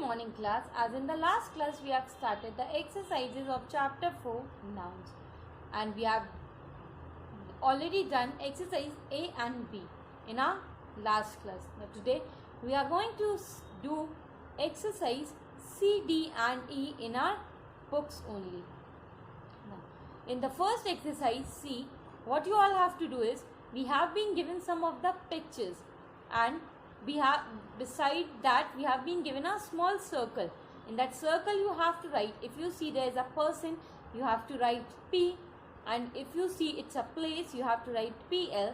morning class. As in the last class we have started the exercises of chapter 4 nouns, and we have already done exercise A and B in our last class. Now today we are going to do exercise C, D and E in our books only. Now, in the first exercise C, what you all have to do is, we have been given some of the pictures, and we have, beside that, we have been given a small circle. In that circle you have to write, if you see there is a person, you have to write P, and if you see it's a place, you have to write PL,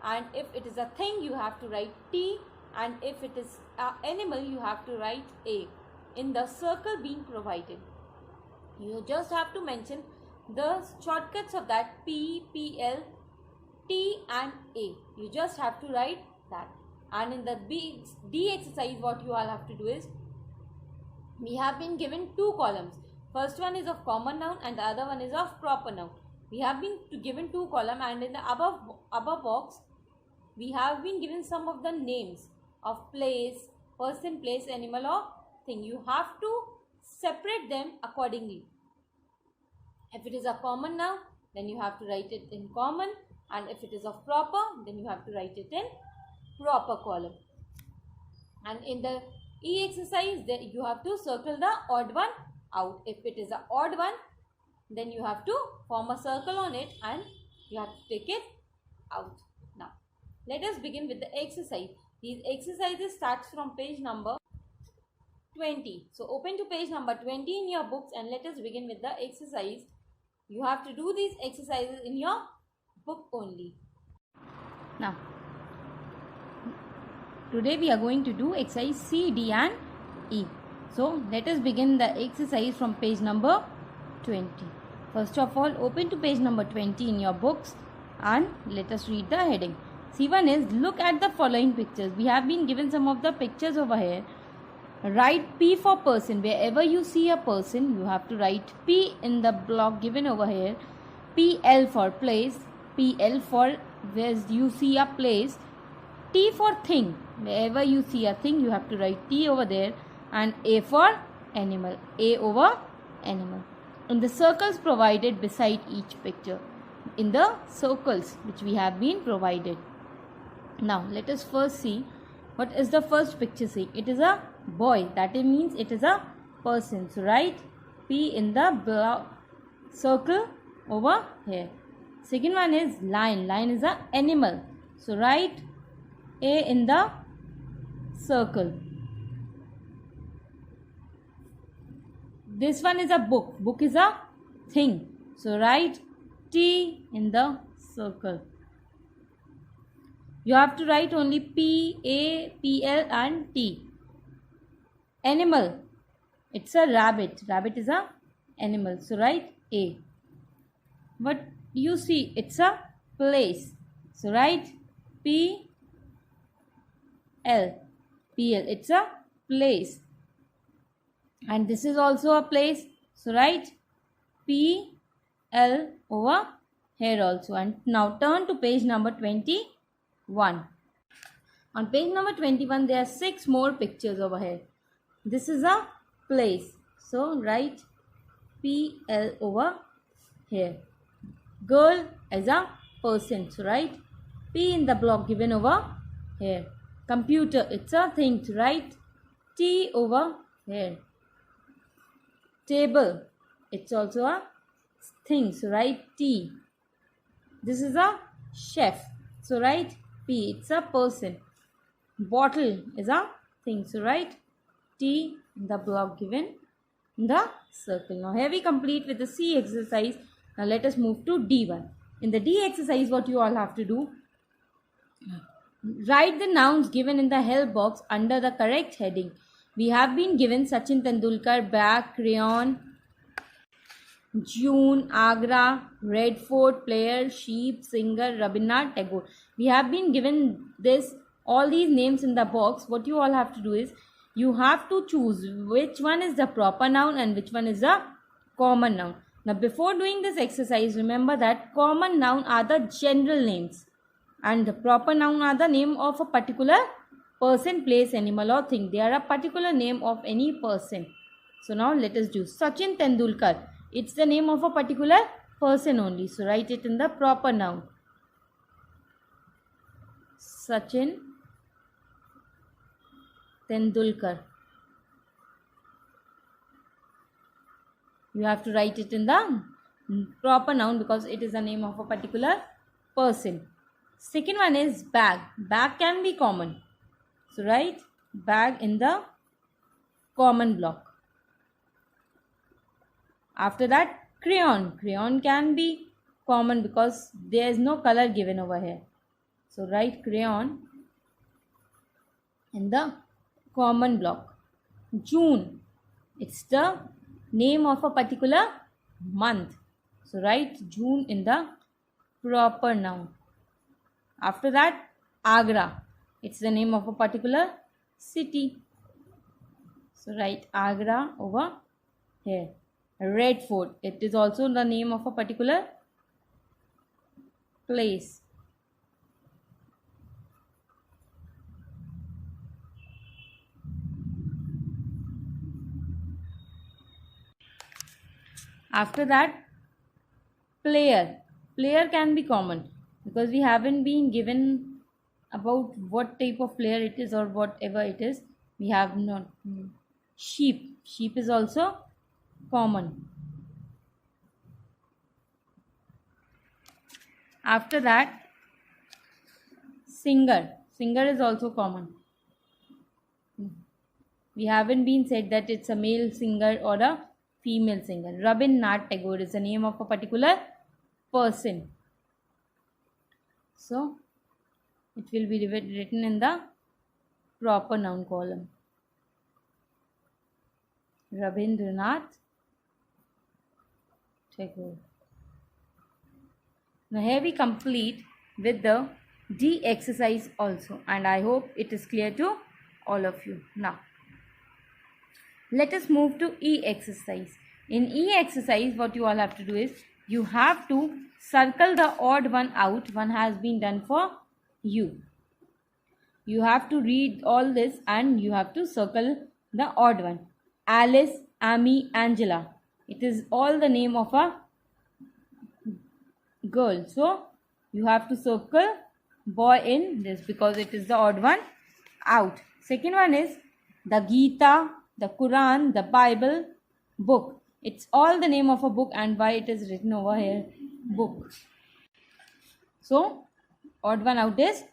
and if it is a thing, you have to write T, and if it is an animal, you have to write A in the circle being provided. You just have to mention the shortcuts of that P, PL, T and A. You just have to write that. And in the D exercise, what you all have to do is, we have been given two columns. First one is of common noun and the other one is of proper noun. We have been given two columns, and in the above box we have been given some of the names of place, person, place, animal or thing. You have to separate them accordingly. If it is a common noun, then you have to write it in common, and if it is of proper, then you have to write it in proper column. And in the E exercise, then you have to circle the odd one out. If it is an odd one, then you have to form a circle on it and you have to take it out. Now let us begin with the exercise. These exercises starts from page number 20. So open to page number 20 in your books and let us begin with the exercise. You have to do these exercises in your book only. Now today we are going to do exercise C, D and E. So let us begin the exercise from page number 20. First of all, open to page number 20 in your books and let us read the heading. C1 is, look at the following pictures. We have been given some of the pictures over here. Write P for person. Wherever you see a person, you have to write P in the block given over here. PL for place. PL for where you see a place. T for thing. Wherever you see a thing, you have to write T over there. And A for animal. A over animal. In the circles provided beside each picture. In the circles which we have been provided. Now let us first see what is the first picture saying. It is a boy. That means it is a person. So write P in the circle over here. Second one is lion. Lion is an animal. So write A in the circle. This one is a book. Book is a thing. So write T in the circle. You have to write only P, A, PL and T. Animal. It's a rabbit. Rabbit is a animal. So write A. But you see, it's a place. So write P, L. PL. It's a place. And this is also a place. So write P, L over here also. And now turn to page number 21. On page number 21, there are 6 more pictures over here. This is a place. So write P, L over here. Girl is a person. So write P in the block given over here. Computer, it's a thing. So write T over here. Table, it's also a thing. So write T. This is a chef. So write P. It's a person. Bottle is a thing. So write T in the block given in the circle. Now here we complete with the C exercise. Now let us move to D1. In the D exercise, what you all have to do, write the nouns given in the help box under the correct heading. We have been given Sachin Tendulkar, bag, crayon, June, Agra, Red Fort, player, sheep, singer, Rabindranath Tagore. We have been given all these names in the box. What you all have to do is, you have to choose which one is the proper noun and which one is the common noun. Now before doing this exercise, remember that common noun are the general names and the proper noun are the name of a particular person, place, animal or thing. They are a particular name of any person. So now let us do Sachin Tendulkar. It's the name of a particular person only. So write it in the proper noun. Sachin Tendulkar. You have to write it in the proper noun because it is the name of a particular person. Second one is bag. Bag can be common. So write bag in the common block. After that, crayon. Crayon can be common because there is no color given over here. So write crayon in the common block. June. It's the name of a particular month. So write June in the proper noun. After that, Agra. It's the name of a particular city. So write Agra over here. Red Fort. It is also the name of a particular place. After that, player. Player can be common because we haven't been given about what type of player it is or whatever it is. We have not. Sheep. Sheep is also common. After that, singer. Singer is also common. We haven't been said that it's a male singer or a female singer. Rabindranath Tagore is the name of a particular person. So it will be written in the proper noun column. Rabindranath Tagore. Now here we complete with the D exercise also, and I hope it is clear to all of you. Now let us move to E exercise. In E exercise, what you all have to do is you have to circle the odd one out. One has been done for you. You have to read all this and you have to circle the odd one. Alice, Amy, Angela. It is all the name of a girl. So you have to circle boy in this because it is the odd one out. Second one is the Gita, the Quran, the Bible, book. It's all the name of a book and why it is written over here, book. So odd one out is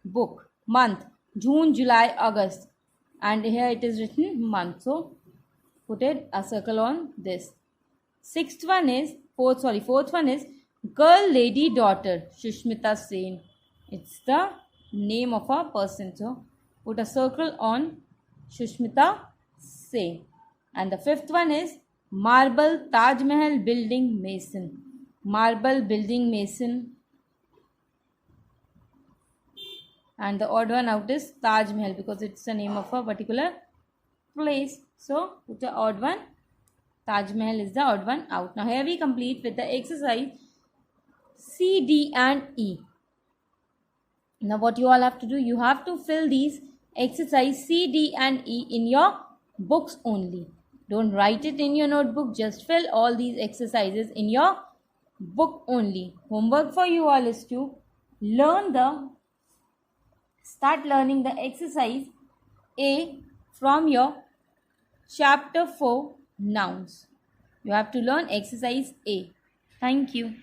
book. Month, June, July, August, and here it is written month. So put it a circle on this. Fourth one is girl, lady, daughter, Shushmita Sen. It's the name of a person. So put a circle on Shushmita Sen. And the fifth one is marble, Taj Mahal, building, mason. Marble, building, mason. And the odd one out is Taj Mahal because it's the name of a particular place. So put the odd one. Taj Mahal is the odd one out. Now here we complete with the exercise C, D and E. Now what you all have to do, you have to fill these exercise C, D and E in your books only. Don't write it in your notebook. Just fill all these exercises in your book only. Homework for you all is to start learning the exercise A from your chapter 4 nouns. You have to learn exercise A. Thank you.